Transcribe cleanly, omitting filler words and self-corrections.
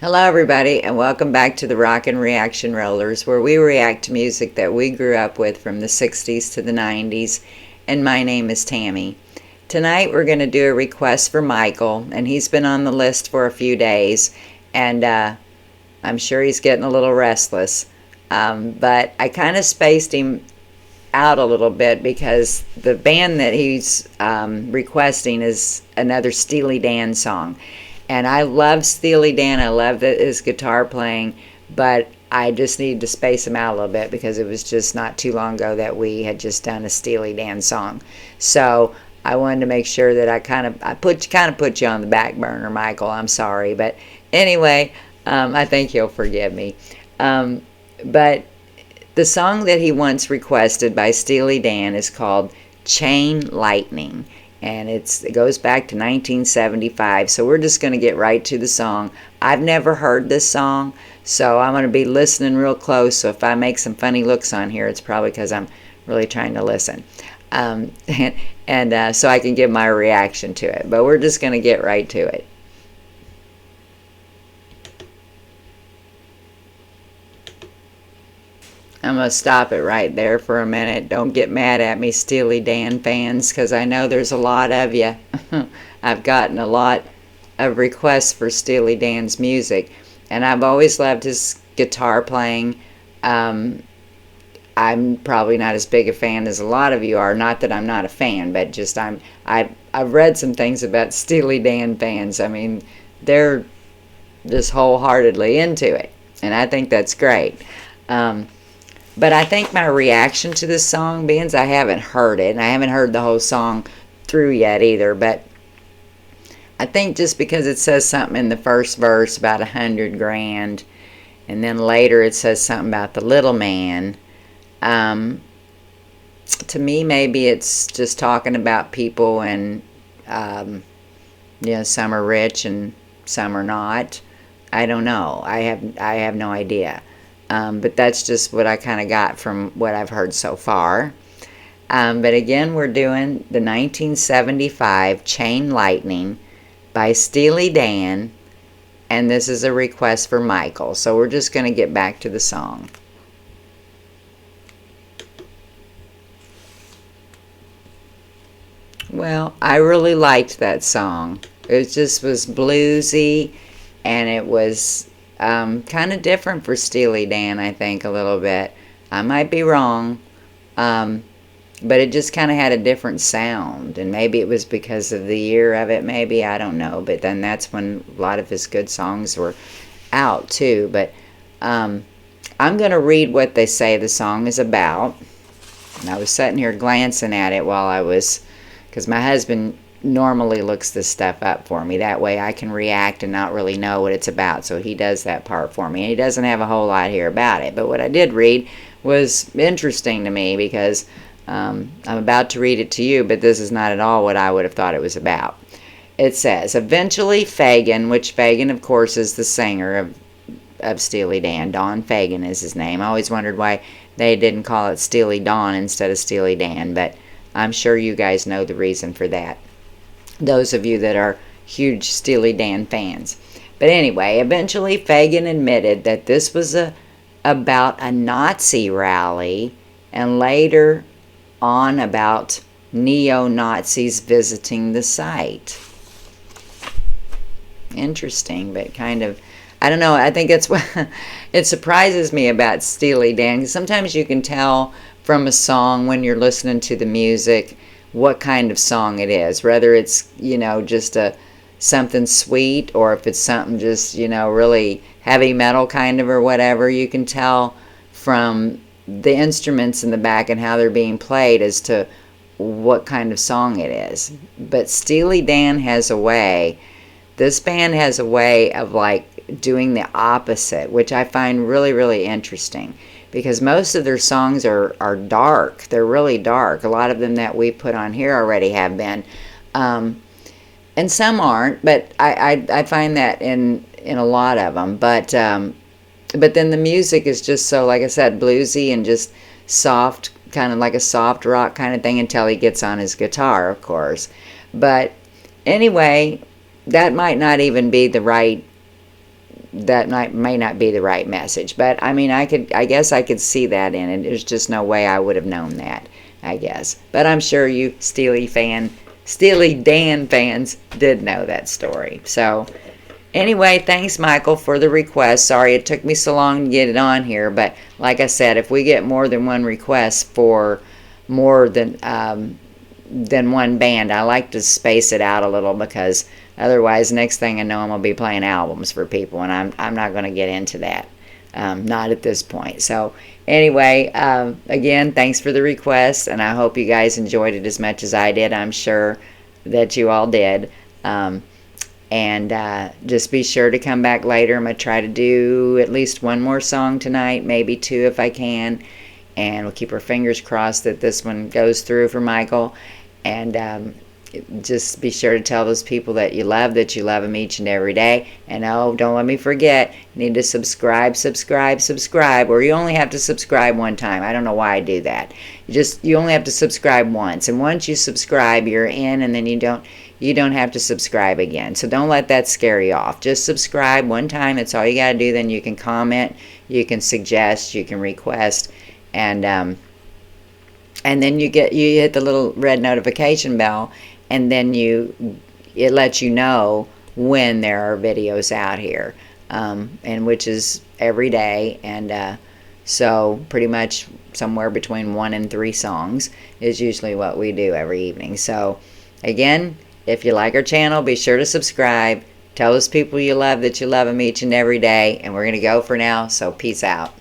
Hello, everybody, and welcome back to the Rockin' Reaction Rollers, where we react to music that we grew up with from the 60s to the 90s, and my name is Tammy. Tonight, we're going to do a request for Michael, and he's been on the list for a few days, and I'm sure he's getting a little restless, but I kind of spaced him out a little bit because the band that he's requesting is another Steely Dan song. And I love Steely Dan. I love his guitar playing, but I just need to space him out a little bit because it was just not too long ago that we had just done a Steely Dan song. So I wanted to make sure that I put you on the back burner, Michael. I'm sorry, but anyway, I think he'll forgive me. But the song that he once requested by Steely Dan is called Chain Lightning. And it goes back to 1975, so we're just going to get right to the song. I've never heard this song, so I'm going to be listening real close, so if I make some funny looks on here, it's probably because I'm really trying to listen. So I can give my reaction to it, but we're just going to get right to it. I'm going to stop it right there for a minute. Don't get mad at me, Steely Dan fans, because I know there's a lot of you. I've gotten a lot of requests for Steely Dan's music, and I've always loved his guitar playing. I'm probably not as big a fan as a lot of you are. Not that I'm not a fan, but just I've read some things about Steely Dan fans. I mean, they're just wholeheartedly into it, and I think that's great. But I think my reaction to this song, being I haven't heard it, and I haven't heard the whole song through yet either, but I think just because it says something in the first verse about 100 grand, and then later it says something about the little man, to me maybe it's just talking about people, and some are rich and some are not. I don't know. I have no idea. But that's just what I kind of got from what I've heard so far. But again, we're doing the 1975 Chain Lightning by Steely Dan, and this is a request for Michael. So we're just going to get back to the song. Well, I really liked that song. It just was bluesy, and it was kind of different for Steely Dan, I think, a little bit. I might be wrong, but it just kind of had a different sound, and maybe it was because of the year of it, maybe, I don't know, but then that's when a lot of his good songs were out, too. But I'm going to read what they say the song is about, and I was sitting here glancing at it because my husband normally looks this stuff up for me. That way I can react and not really know what it's about. So he does that part for me. And he doesn't have a whole lot here about it. But what I did read was interesting to me because I'm about to read it to you, but this is not at all what I would have thought it was about. It says, eventually Fagan, which Fagan, of course, is the singer of Steely Dan. Don Fagan is his name. I always wondered why they didn't call it Steely Don instead of Steely Dan, but I'm sure you guys know the reason for that, those of you that are huge Steely Dan fans. But anyway, eventually Fagan admitted that this was about a Nazi rally, and later on about neo-Nazis visiting the site. Interesting, but kind of, I don't know, I think it's what it surprises me about Steely Dan, because sometimes you can tell from a song when you're listening to the music what kind of song it is, whether it's, just something sweet, or if it's something just, really heavy metal kind of or whatever. You can tell from the instruments in the back and how they're being played as to what kind of song it is. But Steely Dan has a way, this band has a way of like doing the opposite, which I find really, really interesting. Because most of their songs are dark. They're really dark. A lot of them that we put on here already have been. And some aren't, but I find that in a lot of them. But then the music is just so, like I said, bluesy and just soft, kind of like a soft rock kind of thing until he gets on his guitar, of course. But anyway, that might not even be the right that may not be the right message. But I mean, I guess I could see that in it. There's just no way I would have known that, I guess. But I'm sure you Steely Dan fans did know that story. So anyway, thanks, Michael, for the request. Sorry it took me so long to get it on here, but like I said, if we get more than one request for more than one band, I like to space it out a little, because otherwise, next thing I know, I'm gonna be playing albums for people, and I'm not gonna get into that. Not at this point. So anyway, again, thanks for the request, and I hope you guys enjoyed it as much as I did. I'm sure that you all did. And just be sure to come back later. I'm going to try to do at least one more song tonight, maybe two if I can. And we'll keep our fingers crossed that this one goes through for Michael. And just be sure to tell those people that you love them each and every day. And oh, don't let me forget, you need to subscribe. Or you only have to subscribe one time. I don't know why I do that. You only have to subscribe once. And once you subscribe, you're in, and then you don't have to subscribe again. So don't let that scare you off. Just subscribe one time. That's all you got to do. Then you can comment, you can suggest, you can request, and then you hit the little red notification bell, and then it lets you know when there are videos out here, and which is every day. And so pretty much somewhere between 1 and 3 songs is usually what we do every evening. So again, if you like our channel, be sure to subscribe. Tell those people you love that you love them each and every day. And we're going to go for now, so peace out.